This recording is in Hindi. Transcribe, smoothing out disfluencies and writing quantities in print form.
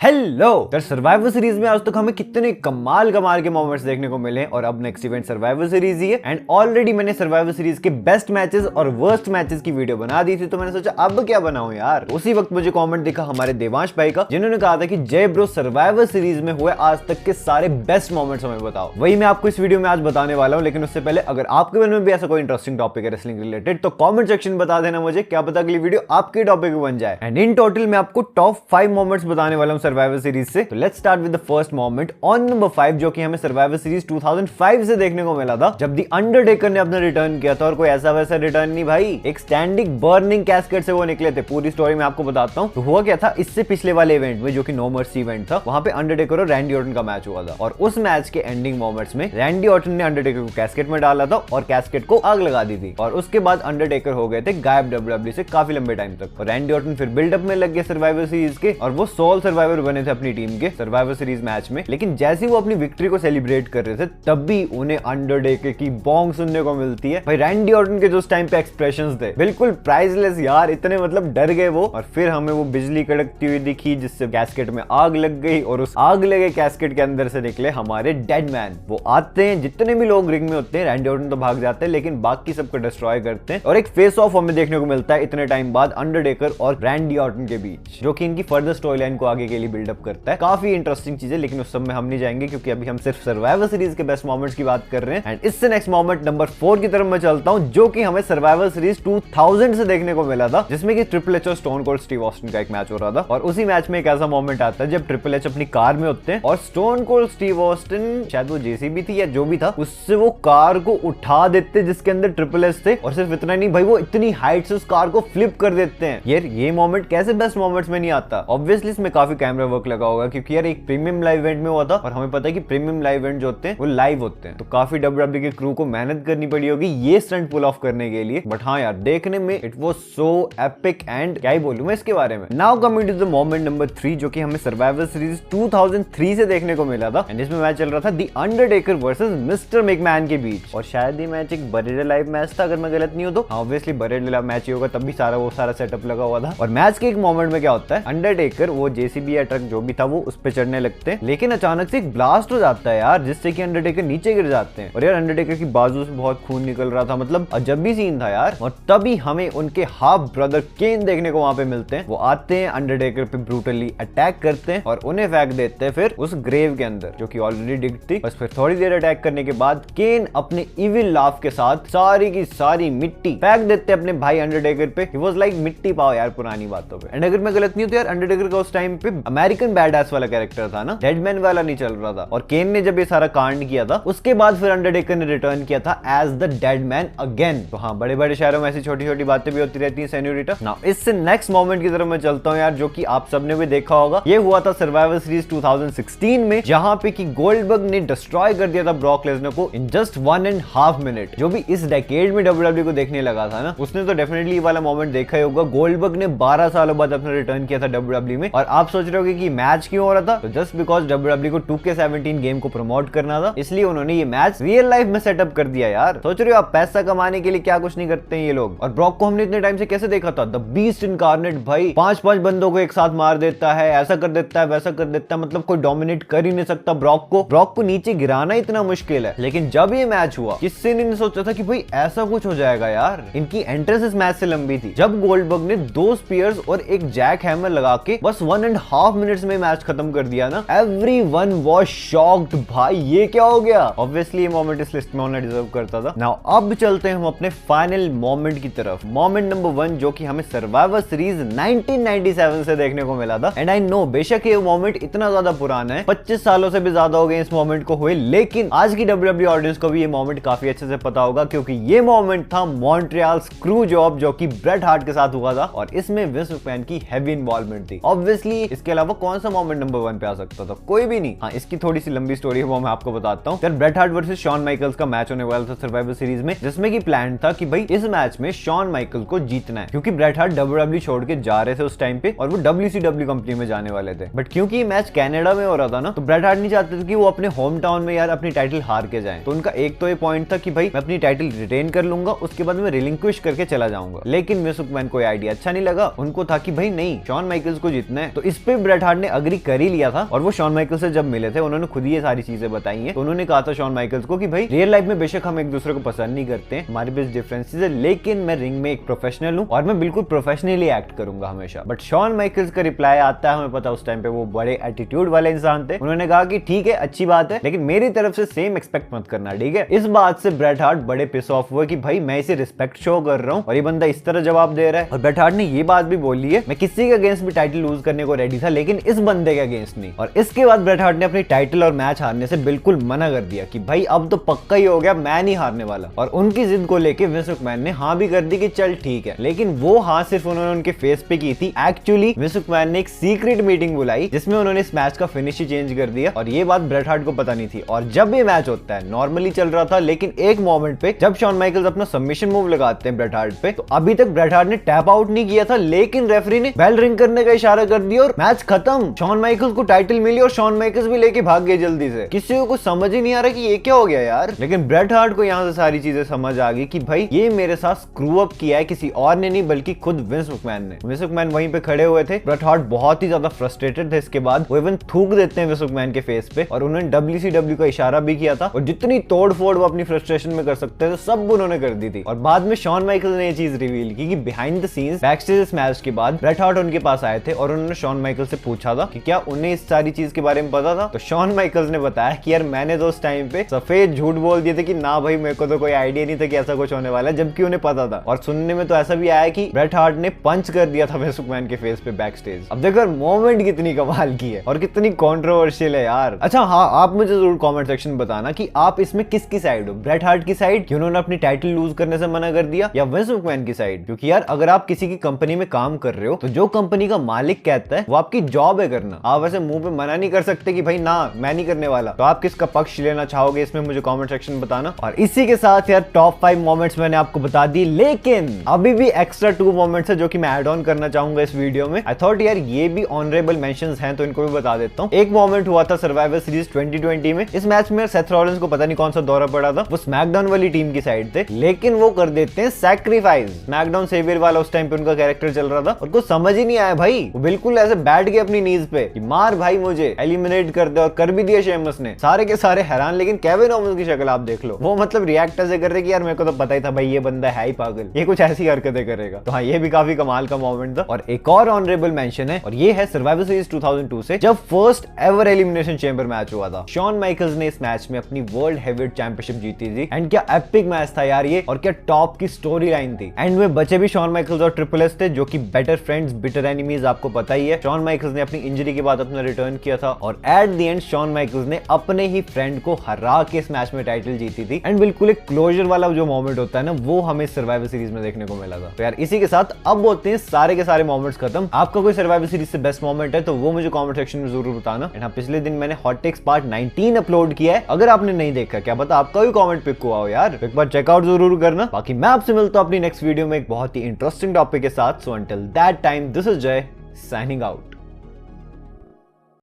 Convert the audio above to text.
हेलो तो सर्वाइवर सीरीज में आज तक हमें कितने कमाल के मोमेंट्स देखने को मिले और अब नेक्स्ट इवेंट सर्वाइवर सीरीज ही है। एंड ऑलरेडी मैंने सर्वाइवर सीरीज के बेस्ट मैचेस और वर्स्ट मैचेस की वीडियो बना दी थी, तो मैंने सोचा अब क्या बनाऊं यार। उसी वक्त मुझे कमेंट दिखा हमारे देवांश भाई का, जिन्होंने कहा था कि जय ब्रो सर्वाइवर सीरीज में हुए आज तक के सारे बेस्ट मोमेंट्स हमें बताओ। वही मैं आपको इस वीडियो में आज बताने वाला हूं, लेकिन उससे पहले अगर आपके मन में भी ऐसा कोई इंटरेस्टिंग टॉपिक है रेसलिंग रिलेटेड तो कमेंट सेक्शन बता देना मुझे, क्या पता अगली वीडियो आपके टॉपिक बन जाए। एंड इन टोटल मैं आपको टॉप 5 मोमेंट्स बताने वाला हूं सर्वाइवर सीरीज से। Let's start with the first moment on number 5, जो कि हमें सर्वाइवर सीरीज 2005 से देखने को मिला था, जब द अंडरटेकर ने अपना रिटर्न किया था। और कोई ऐसा वैसा रिटर्न नहीं भाई, एक स्टैंडिंग बर्निंग कैस्केट से वो निकले थे। पूरी स्टोरी मैं आपको बताता हूं। तो हुआ क्या था, इससे पिछले वाले इवेंट में जो कि नो मर्सी इवेंट था, वहां पे अंडरटेकर और रैंडी ऑर्टन का मैच हुआ था। और उस मैच के एंडिंग मोमेंट्स में रैंडी ऑर्टन ने अंडरटेकर को कैस्केट में डाला था और कैस्केट को आग लगा दी थी। और उसके बाद अंडरटेकर हो गए थे गायब डब्ल्यूडब्ल्यूई से काफी लंबे टाइम तक। और रैंडी ऑर्टन फिर बिल्डअप में लग गए सर्वाइवर सीरीज के, और वो सोल सर्वाइवर बने थे अपनी टीम के सर्वाइवर सीरीज मैच में। लेकिन जैसे वो अपनी विक्ट्री को सेलिब्रेट कर रहे थे, तभी उन्हें अंडरटेकर की बॉन्ग सुनने को मिलती है। भाई रैंडी ऑर्टन के जो उस टाइम पे एक्सप्रेशंस थे बिल्कुल प्राइसलेस यार, इतने मतलब डर गए वो। और फिर हमें वो बिजली कड़कती हुई दिखी, जिससे कैस्केट में आग लग गई। और उस आग लगे कैस्केट के अंदर से निकले हमारे डेड मैन। वो आते हैं, जितने भी लोग रिंग में होते हैं, रैंडी ऑर्टन तो भाग जाते हैं, लेकिन बाकी सबको डिस्ट्रॉय करते हैं। और एक फेस ऑफ हमें देखने को मिलता है इतने टाइम बाद अंडरटेकर और रैंडी ऑर्टन के बीच, जो कि इनकी फर्दर स्टोरी लाइन को आगे के लिए बिल्डअप करता है। काफी इंटरेस्टिंग चीज है, लेकिन उस सब में हम नहीं जाएंगे क्योंकि अभी हम सिर्फ सर्वाइवर सीरीज के बेस्ट मोमेंट्स की बात कर रहे हैं। एंड इससे नेक्स्ट मोमेंट नंबर 4 की तरफ मैं चलता हूं, जो कि हमें सर्वाइवर सीरीज 2000 से देखने को मिला था, जिसमें कि ट्रिपल एच और स्टोन कोल्ड स्टीव ऑस्टिन का एक मैच हो रहा था। और उसी मैच में एक ऐसा मोमेंट आता है जब ट्रिपल एच अपनी कार में होते हैं और स्टोन कोल्ड स्टीव ऑस्टिन, शायद वो जेसीबी थी या जो भी था, उससे वो कार को उठा देते जिसके अंदर ट्रिपल एच थे। और सिर्फ इतना नहीं भाई, वो इतनी हाइट से उस कार को फ्लिप कर देते हैं। यार ये मोमेंट कैसे बेस्ट मोमेंट्स में नहीं आता? ऑब्वियसली इसमें काफी कैमरा वर्क लगा होगा, क्योंकि यार एक प्रीमियम लाइव इवेंट में हुआ था, और हमें पता है कि प्रीमियम लाइव इवेंट जो होते हैं वो लाइव होते हैं, तो काफी डब्ल्यूडब्ल्यूई के क्रू को मेहनत करनी पड़ी होगी ये स्टंट पुल ऑफ करने के लिए। बट हाँ यार, देखने में it was so epic, and क्या ही बोलूं मैं इसके बारे में। Now coming to the moment number 3, जो कि हमें सर्वाइवर सीरीज 2003 से देखने को मिला था। एंड इसमें मैच चल रहा था the Undertaker versus mister McMahon के बीच। और शायद ये मैच एक बरेड लाइव मैच था, अगर मैं गलत नहीं हूं तो। ऑब्वियसली बरेड लाइव मैच ही होगा, तब भी सारा सेटअप लगा हुआ था। और मैच के एक मोमेंट में क्या होता है, अंडरटेकर वो जेसीबी या ट्रक जो भी था वो उस पे चढ़ने लगते हैं, लेकिन अचानक से एक ब्लास्ट हो जाता है यार, जिससे कि अंडरटेकर नीचे गिर जाते हैं। और यार अंडरटेकर की बाजू से बहुत खून निकल रहा था, मतलब अजब सीन था यार। और तभी हमें उनके हाफ ब्रदर केन देखने को वहां पे मिलते हैं। वो आते हैं, अंडरटेकर पे ब्रूटली अटैक करते हैं और उन्हें फेंक देते हैं फिर उस ग्रेव के अंदर, जो कि ऑलरेडी डिग थी। बस फिर थोड़ी देर अटैक करने के बाद केन अपने इविल लाफ के साथ सारी की सारी मिट्टी फेंक देते हैं अपने भाई अंडरटेकर पे। ही वाज लाइक मिट्टी पाओ यार पुरानी बातों पे। एंड अगर मैं गलत नहीं हूं तो यार अंडरटेकर का उस टाइम पे अमेरिकन बैडएस वाला कैरेक्टर था ना, डेडमैन वाला नहीं चल रहा था। और केन ने जब ये सारा कांड किया था, उसके बाद फिर अंडरटेकर ने रिटर्न किया था as the dead man again. तो हाँ, बड़े बड़े शहरों में ऐसी छोटी छोटी बातें भी होती रहती हैं सेन्योरिटा। नाउ इससे नेक्स्ट मोमेंट की तरफ मैं चलता हूं यार, जो कि आप सबने भी देखा होगा। ये हुआ था सर्वाइवर सीरीज 2016 में, जहां पे कि गोल्डबर्ग ने डिस्ट्रॉय कर दिया था ब्रॉक लेसनर को इन जस्ट 1.5 मिनट। जो भी इस डेकेड में डब्ल्यूडब्ल्यूई को देखने लगा था ना, उसने तो डेफिनेटली ये वाला मोमेंट देखा ही होगा। गोल्डबर्ग ने 12 सालों बाद अपना रिटर्न किया था डब्ल्यूडब्ल्यूई में। और आप सोच रहे होगे कि मैच क्यों हो रहा था, तो जस्ट बिकॉज डब्ल्यूडब्ल्यूई को 2K17 गेम को प्रमोट करना था, इसलिए उन्होंने ये मैच रियल लाइफ में सेटअप कर दिया यार। सोच रहे हो आप, पैसा कमाने के लिए क्या कुछ नहीं करते हैं ये लोग। और ब्रॉक को हमने इतने टाइम से कैसे देखा था, द बीस्ट इनकार्नेट भाई, 5-5 बंदों को एक साथ मार देता है, ऐसा कर देता है, वैसा कर देता है, मतलब कोई डोमिनेट कर ही नहीं सकता ब्रॉक को। ब्रॉक को नीचे गिराना इतना मुश्किल है। लेकिन जब ये मैच हुआ, किसी ने नहीं सोचा था कि भाई ऐसा कुछ हो जाएगा यार। इनकी एंट्रेंस इस मैच से लंबी थी। जब गोल्डबर्ग ने 2 स्पीयर्स और एक जैक हैमर लगा के बस 1.5 मिनट्स में मैच खत्म कर दिया ना, एवरीवन वाज शॉक्ड भाई, ये क्या हो गया। ऑब्वियसली ये मोमेंट इस लिस्ट में होना डिजर्व करता था। नाउ अब चलते हैं हम अपने फाइनल मोमेंट की तरफ। मोमेंट नंबर 1, जो कि हमें सर्वाइवर सीरीज 1997 से देखने को मिला था। एंड आई नो बेशक ये मोमेंट इतना ज्यादा पुराना है, 25 सालों से भी ज्यादा हो गए इस मोमेंट को हुए, लेकिन आज की डब्ल्यूडब्ल्यूई ऑडियंस को भी ये मोमेंट काफी अच्छे से पता होगा, क्योंकि ये मोमेंट था मॉन्ट्रियल स्क्रू जॉब, जो कि ब्रेट हार्ट के साथ हुआ था। और इसमें विंस मैकमैन की हैवी इन्वॉल्वमेंट थी। ऑब्वियसली इसके अलावा कौन सा मोमेंट नंबर 1 पे आ सकता था, कोई भी नहीं। हाँ, इसकी थोड़ी सी लंबी स्टोरी है, वो मैं आपको बताता हूँ। Bret Hart versus Shawn Michaels का मैच होने वाला था सर्वाइवर सीरीज में, जिसमें की प्लान था कि भाई इस मैच में शॉन माइकल्स को जीतना है, क्योंकि ब्रेट हार्ट डब्ल्यूडब्ल्यूई छोड़ के जा रहे थे उस टाइम पे, और वो WCW कंपनी में जाने वाले थे। बट क्योंकि ये मैच कनाडा में हो रहा था ना, तो ब्रेट हार्ट नहीं चाहते थे कि वो अपने होम टाउन में यार अपनी टाइटल हार के जाएं। तो उनका एक तो ये पॉइंट था कि भाई मैं अपनी टाइटल रिटेन कर लूंगा, उसके बाद मैं रिलिंक्विश करके चला जाऊंगा। लेकिन विंस मैकमैन को आइडिया अच्छा नहीं लगा। उनको था कि भाई नहीं, शॉन माइकल्स को जीतना है। तो इस पे ब्रेट हार्ट ने अग्री कर ही लिया था और वो शॉन माइकल्स से जब मिले थे उन्होंने खुद ही ये सारी चीजें बताई हैं। तो उन्होंने कहा था शॉन माइकल्स को कि भाई रियल लाइफ में बेशक हम एक दूसरे को पसंद नहीं करते हैं, हमारे बीच डिफरेंसेस है, लेकिन मैं रिंग में एक प्रोफेशनल हूँ और मैं बिल्कुल प्रोफेशनली एक्ट करूंगा हमेशा। बट शॉन माइकल्स का रिप्लाई आता है, हमें पता उस टाइम पे वो बड़े एटीट्यूड वाले इंसान थे। उन्होंने कहा कि ठीक है अच्छी बात है, लेकिन मेरी तरफ से सेम एक्सपेक्ट मत करना, ठीक है। इस बात से ब्रेट हार्ट बड़े पिस ऑफ हुए कि भाई मैं इसे रिस्पेक्ट शो कर रहा हूँ और ये बंदा इस तरह जवाब दे रहा है। और ब्रेट हार्ट ने ये बात भी बोली है, मैं किसी के अगेंस्ट भी टाइटल लूज करने को रेडी था लेकिन इस बंदे के अगेंस्ट नहीं। और इसके बाद ब्रेट हार्ट ने अपनी टाइटल और मैच हारने से बिल्कुल मना कर दिया कि भाई अब तो पक्का ही हो गया, मैं नहीं हारने वाला। और उनकी जिद को लेके विंस मैकमैन ने हाँ भी कर दी कि चल ठीक है, लेकिन वो हाँ सिर्फ उन्होंने उनके फेस पे की थी। एक्चुअली विंस मैकमैन ने एक सीक्रेट मीटिंग बुलाई जिसमें उन्होंने इस मैच का फिनिश ही चेंज कर दिया और ये बात ब्रेट हार्ट को पता नहीं थी। और जब ये मैच होता है नॉर्मली चल रहा था, लेकिन एक मोमेंट पे जब शॉन माइकल्स अपना सबमिशन मूव लगाते हैं ब्रेट हार्ट पे, तो अभी तक ब्रेट हार्ट ने टैप आउट नहीं किया था, लेकिन रेफरी ने बेल रिंग करने का इशारा कर दिया और मैच खत्म। शॉन माइकल्स को टाइटल मिली और शॉन माइकल्स भी लेके भाग गए जल्दी से। किसी को कुछ समझ ही नहीं आ रहा कि ये क्या हो गया यार। लेकिन ब्रेट हार्ट को यहाँ से सारी चीजें समझ आ गई कि भाई ये मेरे साथ स्क्रू अप किया है, किसी और ने नहीं बल्कि खुद विंस मैकमैन ने। विंस मैकमैन वहीं पे खड़े हुए थे, ब्रेट हार्ट बहुत ही ज्यादा फ्रस्ट्रेटेड थे। इसके बाद वो इवन थूक देते हैं विंस मैकमैन के फेस पे और उन्होंने WCW का इशारा भी किया था और जितनी तोड़ फोड़ वो अपनी फ्रस्ट्रेशन में कर सकते थे सब उन्होंने कर दी थी। और बाद में शॉन माइकल्स ने ये चीज रिवील की कि बिहाइंड द सीन्स बैकस्टेज इस मैच के बाद ब्रेट हार्ट उनके पास आए थे और उन्होंने शॉन माइकल्स से पूछा था कि क्या उन्हें इस सारी चीज के बारे में पता था। तो शॉन माइकल्स ने बताया कि यार मैंने तो उस टाइम पे सफेद झूठ बोल दिए थे कि ना भाई मेरे को तो कोई आइडिया नहीं था कि ऐसा कुछ होने वाला है, जबकि उन्हें पता था। और सुनने में तो ऐसा भी आया कि ब्रेट हार्ट ने पंच कर दिया था विंस मैकमैन के फेस पे बैक स्टेज। अब देखो मोमेंट कितनी कमाल की है और कितनी कॉन्ट्रोवर्शियल है यार। अच्छा हाँ, आप मुझे जरूर कॉमेंट सेक्शन में बताना कि आप इसमें किसकी साइड हो, ब्रेट हार्ट की साइड कि उन्होंने अपनी टाइटल लूज करने से मना कर दिया, या विंस मैकमैन की साइड। क्योंकि यार अगर आप किसी की कंपनी में काम कर रहे हो तो जो कंपनी का मालिक कहता है वो आपकी जॉब है करना। आप वैसे मुंह पे मना नहीं कर सकते कि भाई ना मैं नहीं करने वाला। तो आप किसका पक्ष लेना चाहोगे इसमें मुझे कमेंट सेक्शन में बताना। और इसी के साथ यार टॉप 5 मोमेंट्स मैंने आपको बता दी, लेकिन अभी भी एक्स्ट्रा 2 मोमेंट्स है जो कि मैं ऐड ऑन करना चाहूंगा इस वीडियो में। आई थॉट यार ये भी ऑनरेबल मेंशंस हैं तो इनको भी बता देता हूं। एक मोमेंट हुआ था सर्वाइवर सीरीज 2020 में। इस मैच में सेथ रॉलिंस को पता नहीं कौन सा दौरा पड़ा था, वो स्मैकडाउन वाली टीम की साइड थे, लेकिन वो कर देते हैं सैक्रिफाइस। स्मैकडाउन सेवियर वाला उस टाइम पे उनका कैरेक्टर चल रहा था और कुछ समझ ही नहीं आया भाई, वो बिल्कुल ऐसे बैठ गए अपनी नीज पे कि मार भाई मुझे, एलिमिनेट कर दे। और कर भी दिया शेमस ने, सारे के सारे हैरान। लेकिन केविन ओवेंस की शक्ल आप देख लो, वो मतलब रिएक्ट ऐसे कर रहे कि यार मेरे को तो पता ही था भाई ये बंदा है ही पागल, ये कुछ ऐसी हरकतें करेगा। तो हाँ, ये भी काफी कमाल का मोमेंट था। और एक और ऑनरेबल मेंशन है और ये है सर्वाइवर सीरीज 2002 से, जब first ever elimination chamber match हुआ था। शॉन माइकल्स ने इस मैच में अपनी वर्ल्ड हेवीवेट चैंपियनशिप जीती थी। एंड क्या एपिक मैच था यार ये, और क्या टॉप की स्टोरी लाइन थी। एंड में बचे भी शॉन माइकल्स और ट्रिपल एच थे जो कि बेटर फ्रेंड्स बिटर एनिमीज, आपको पता ही है। शॉन माइकल्स ने अपनी इंजरी के बाद अपना रिटर्न किया था और at the end Shawn Michaels ने अपने ही फ्रेंड को हरा के इस मैच में टाइटल जीती थी। एंड बिल्कुल एक क्लोजर वाला जो मोमेंट होता है ना, वो हमें सर्वाइवर सीरीज में देखने को मिला था। तो यार इसी के साथ अब होते हैं सारे के सारे मोमेंट्स खत्म। आपका कोई सर्वाइवर सीरीज से बेस्ट मोमेंट है तो वो मुझे कमेंट सेक्शन में जरूर बताना। एंड हाँ, पिछले दिन मैंने हॉट टेक्स पार्ट 19 अपलोड किया है, अगर आपने नहीं देखा क्या पता आपका भी कमेंट पिक हुआ हो यार, एक बार चेकआउट जरूर करना। बाकी मैं आपसे मिलता हूं अपनी नेक्स्ट वीडियो में एक बहुत ही इंटरेस्टिंग टॉपिक के साथ। So until that time, this is जय साइनिंग आउट।